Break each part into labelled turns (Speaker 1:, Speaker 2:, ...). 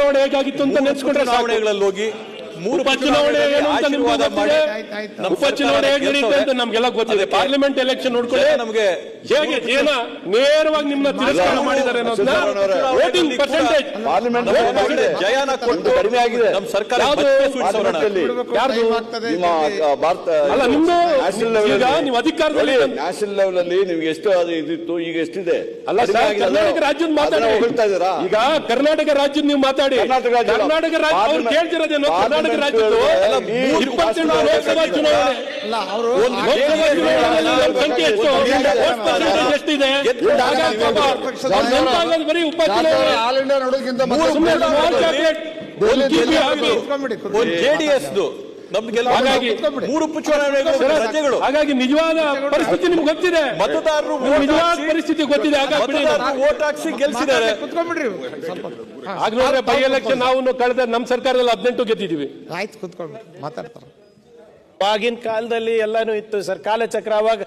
Speaker 1: ಉಪಚುನಾವಣೆ ಹೇಗಾಗಿತ್ತು ಅಂತ ನೆನೆಸ್ಕೊಂಡ್ರೆ
Speaker 2: ಚುನಾವಣೆಗಳಲ್ಲಿ ಹೋಗಿ
Speaker 1: ಉಪಚುನಾವಣೆ ಏನು ಅಂತ ನಿಮ್ಗೆ ಗೊತ್ತಿದೆ. ಉಪಚುನಾವಣೆ ಹೇಗೆ ನಡೀತೆ ಅಂತ ನಮ್ಗೆಲ್ಲ ಗೊತ್ತಿದೆ. ಪಾರ್ಲಿಮೆಂಟ್ ಎಲೆಕ್ಷನ್ ನೋಡ್ಕೊಳ್ಳಿ ನಮಗೆ ಹೇಗೆ ಜನ ನೇರವಾಗಿ ನಿಮ್ಮನ್ನ ತಿರಸ್ಕಾರ ಮಾಡಿದ್ದಾರೆ ವೋಟಿಂಗ್ ಪರ್ಸೆಂಟೇಜ್
Speaker 2: ಜಯನ ಕೊಟ್ಟು ಕಡಿಮೆ ಆಗಿದೆ. ನಮ್ಮ ಸರ್ಕಾರ
Speaker 1: ಅಲ್ಲ ನಿಮ್ದು ಈಗ ನೀವು ಅಧಿಕಾರದಲ್ಲಿ
Speaker 3: ನ್ಯಾಷನಲ್ ಲೆವೆಲ್ ಅಲ್ಲಿ ನಿಮ್ಗೆ ಎಷ್ಟು ಇದಿತ್ತು ಈಗ ಎಷ್ಟಿದೆ?
Speaker 1: ಅಲ್ಲ ಕರ್ನಾಟಕ ರಾಜ್ಯದ ಮಾತಾಡಿ ಈಗ ಕರ್ನಾಟಕ ರಾಜ್ಯದ ನೀವು ಮಾತಾಡಿ. ಕರ್ನಾಟಕ ರಾಜ್ಯ ಅವ್ರು ಕೇಳ್ತಿರೋದೇನು? ಕರ್ನಾಟಕ ರಾಜ್ಯದ್ದು 27 ಲೋಕಸಭಾ ಚುನಾವಣೆ ಸಂಖ್ಯೆ ಎಷ್ಟು ಎಷ್ಟಿದೆ? ಬರೀ ಉಪಚುನಾವಣೆ
Speaker 2: ಜೆಡಿಎಸ್ ಮೂರು ಉಪಚುನಾವಣೆಗಳು.
Speaker 1: ಹಾಗಾಗಿ ನಿಜವಾದ ಪರಿಸ್ಥಿತಿ ನಿಮ್ಗೆ ಗೊತ್ತಿದೆ,
Speaker 2: ಮತದಾರರು
Speaker 1: ನಿಜವಾದ ಪರಿಸ್ಥಿತಿ ಗೊತ್ತಿದೆ.
Speaker 2: ವೋಟ್ ಹಾಕ್ಸಿ ಗೆಲ್ಸಿದ್ದಾರೆ.
Speaker 1: ಹಾಗಾದ್ರೆ ಬೈ ಎಲೆಕ್ಷನ್ ನಾವು ಕಳೆದ ನಮ್ಮ ಸರ್ಕಾರದಲ್ಲಿ 18 ಗೆದ್ದಿದ್ದೀವಿ.
Speaker 4: ಆಯ್ತು, ಕುತ್ಕೊಂಡು ಮಾತಾಡ್ತಾರೆ.
Speaker 5: ಆಗಿನ ಕಾಲದಲ್ಲಿ ಎಲ್ಲಾನು ಇತ್ತು ಸರ್, ಕಾಲಚಕ್ರ. ಅವಾಗ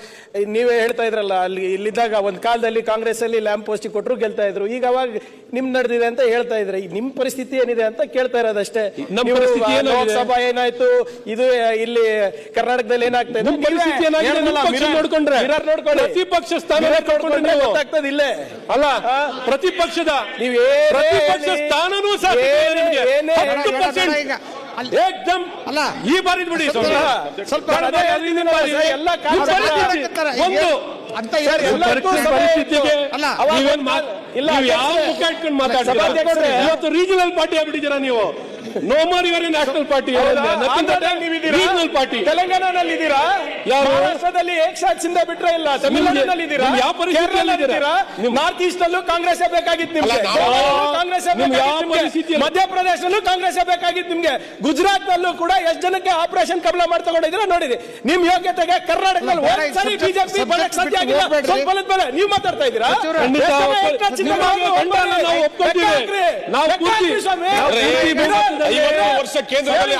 Speaker 5: ನೀವೇ ಹೇಳ್ತಾ ಇದ್ರಲ್ಲ, ಅಲ್ಲಿ ಇಲ್ಲಿದ್ದಾಗ ಒಂದ್ ಕಾಲದಲ್ಲಿ ಕಾಂಗ್ರೆಸ್ ಅಲ್ಲಿ ಲ್ಯಾಂಪ್ ಪೋಸ್ಟ್ ಕೊಟ್ಟರು ಗೆಲ್ತಾ ಇದ್ರು. ಈಗ ಅವಾಗ ನಿಮ್ ನಡೆದಿದೆ ಅಂತ ಹೇಳ್ತಾ ಇದ್ರೆ, ನಿಮ್ ಪರಿಸ್ಥಿತಿ ಏನಿದೆ ಅಂತ ಕೇಳ್ತಾ ಇರೋದಷ್ಟೇ. ಲೋಕಸಭಾ ಏನಾಯ್ತು, ಇದು ಇಲ್ಲಿ ಕರ್ನಾಟಕದಲ್ಲಿ ಏನಾಗ್ತಾ ಇದೆ
Speaker 1: ನೋಡ್ಕೊಂಡ್ರೆ ಪ್ರತಿಪಕ್ಷ ಸ್ಥಾನ
Speaker 5: ಗೊತ್ತಾಗ್ತದೆ. ಇಲ್ಲೇ
Speaker 1: ಅಲ್ಲ ಪ್ರತಿಪಕ್ಷದ ಪ್ರತಿಪಕ್ಷ ಸ್ಥಾನನೂ ಸಹ ಏಕ್ದಮ್
Speaker 4: ಅಲ್ಲ
Speaker 1: ಈ ಬಾರಿ ಬಿಡಿ ಸ್ವಲ್ಪ
Speaker 5: ಎಲ್ಲ
Speaker 1: ಪರಿಸ್ಥಿತಿಗೆ ಯಾವ ಮುಖ ಇಟ್ಕೊಂಡು ಮಾತಾಡ್ತೀರಾ? ಇವತ್ತು ರೀಜನಲ್ ಪಾರ್ಟಿ ಆಗ್ಬಿಟ್ಟಿದ್ದೀರಾ ನೀವು. No more your national party, regional party.
Speaker 5: ತೆಲಂಗಾಣದಲ್ಲಿ ಇದ್ದೀರಾ, ಮಹಾರಾಷ್ಟ್ರದಲ್ಲಿ ಏಕನಾಥ್ ಶಿಂದೆ ಬಿಟ್ರೆ ಇಲ್ಲ, ತಮಿಳುನಾಡಿನಲ್ಲಿ ಇದ್ದೀರಾ,
Speaker 1: ಯಾವ ಪರಿಸ್ಥಿತಿಯಲ್ಲಿ ಇದ್ದೀರಾ?
Speaker 5: ನಾರ್ತ್ ಈಸ್ಟ್ ಅಲ್ಲೂ ಕಾಂಗ್ರೆಸ್ ಬೇಕಾಗಿತ್ತು ನಿಮ್ಗೆ, ಕಾಂಗ್ರೆಸ್ ಮಧ್ಯಪ್ರದೇಶದಲ್ಲೂ ಕಾಂಗ್ರೆಸ್ ಬೇಕಾಗಿತ್ತು ನಿಮ್ಗೆ, ಗುಜರಾತ್ ನಲ್ಲೂ ಕೂಡ ಎಷ್ಟು ಜನಕ್ಕೆ ಆಪರೇಷನ್ ಕಮಲ ಮಾಡಿ ತಗೊಂಡಿದ್ರೆ ನೋಡಿದ್ರಿ. ನಿಮ್ ಯೋಗ್ಯತೆಗೆ ಕರ್ನಾಟಕದಲ್ಲಿ ಒಂದ್ಸರಿ ಬಿಜೆಪಿ ಬರಕ್ ಸಾಧ್ಯ ಆಗಿಲ್ಲ. ಸ್ವಲ್ಪ ಮೇಲೆ ನೀವು ಮಾತಾಡ್ತಾ ಇದ್ದೀರಾ?
Speaker 2: ವರ್ಷ ಕೇಂದ್ರದಲ್ಲಿ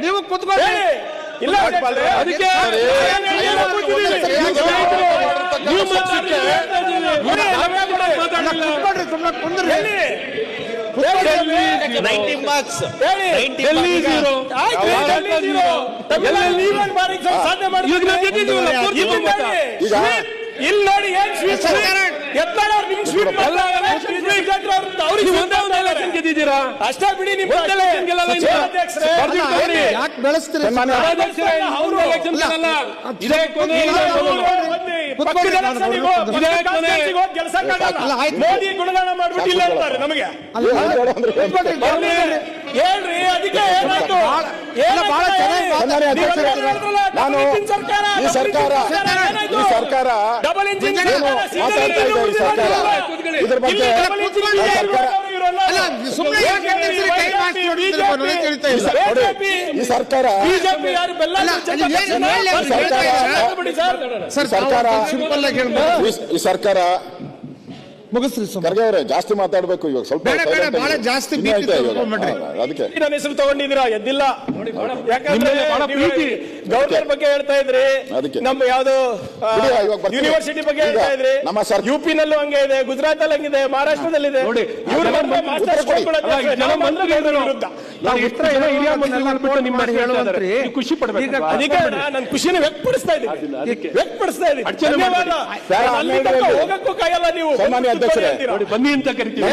Speaker 4: ನೀವು ಕುತ್ಕೊಳ್ಳಿ.
Speaker 5: ಇಲ್ಲ ಅದಕ್ಕೆ ಇಲ್ಲಿ ನೋಡಿ ಏನ್ ಸ್ವೀಟ್
Speaker 1: ಗೆದ್ದಿದ್ದೀರಾ
Speaker 5: ಅಷ್ಟೇ ಬಿಡಿ. ನಿಮ್
Speaker 4: ಯಾಕೆ ಬೆಳೆಸ್ತೀರಿ?
Speaker 5: ಮೋದಿ ಗುಣಗಾನ ಮಾಡ್ಬಿಟ್ಟಿಲ್ಲ ಅಂತಾರೆ ನಮಗೆ. ಹೇಳ್ರಿ ಅದಕ್ಕೆ ಏನಾಯ್ತು?
Speaker 3: ಬಹಳ ನಾನು ಈ ಸರ್ಕಾರ
Speaker 5: ಡಬಲ್ ಇಂಜಿನ್
Speaker 3: ಮಾತಾಡ್ತಾ ಇದೆ. ಈ ಸರ್ಕಾರ ಇದ್ರ ಬಗ್ಗೆ ಈ ಸರ್ಕಾರ ಈ ಸರ್ಕಾರ
Speaker 4: ಮುಗಿಸ್ರಿ.
Speaker 3: ಖರ್ಗೆ ಅವರೇ ಜಾಸ್ತಿ ಮಾತಾಡ್ಬೇಕು ಇವಾಗ, ಸ್ವಲ್ಪ
Speaker 4: ಜಾಸ್ತಿ
Speaker 3: ಅದಕ್ಕೆ
Speaker 5: ನನ್ನ ಹೆಸರು ತಗೊಂಡಿದ್ದೀರಾ? ಎದ್ದಿಲ್ಲ. ಯಾಕಂದ್ರೆ ಗವರ್ನರ್ ಬಗ್ಗೆ ಹೇಳ್ತಾ ಇದ್ರಿ, ನಮ್ಮ ಯಾವ್ದು ಯೂನಿವರ್ಸಿಟಿ ಬಗ್ಗೆ ಹೇಳ್ತಾ ಇದ್ರಿ. ಯುಪಿ ನಲ್ಲೂ ಹಂಗೆ ಇದೆ, ಗುಜರಾತ್ ಅಲ್ಲಿ ಹಂಗಿದೆ, ಮಹಾರಾಷ್ಟ್ರದಲ್ಲಿ ಇದೆ.
Speaker 1: ಖುಷಿ ಪಡ್ಬೇಕು.
Speaker 5: ಅದಕ್ಕೆ ನನ್ನ ಖುಷಿನ ವ್ಯಕ್ತಪಡಿಸ್ತಾ ಇದ್ದೀನಿ. ಹೋಗಕ್ಕೂ ಕಾಯಲ್ಲ ನೀವು.
Speaker 1: ಬನ್ನಿ ಅಂತ ಕರಿತೀವಿ.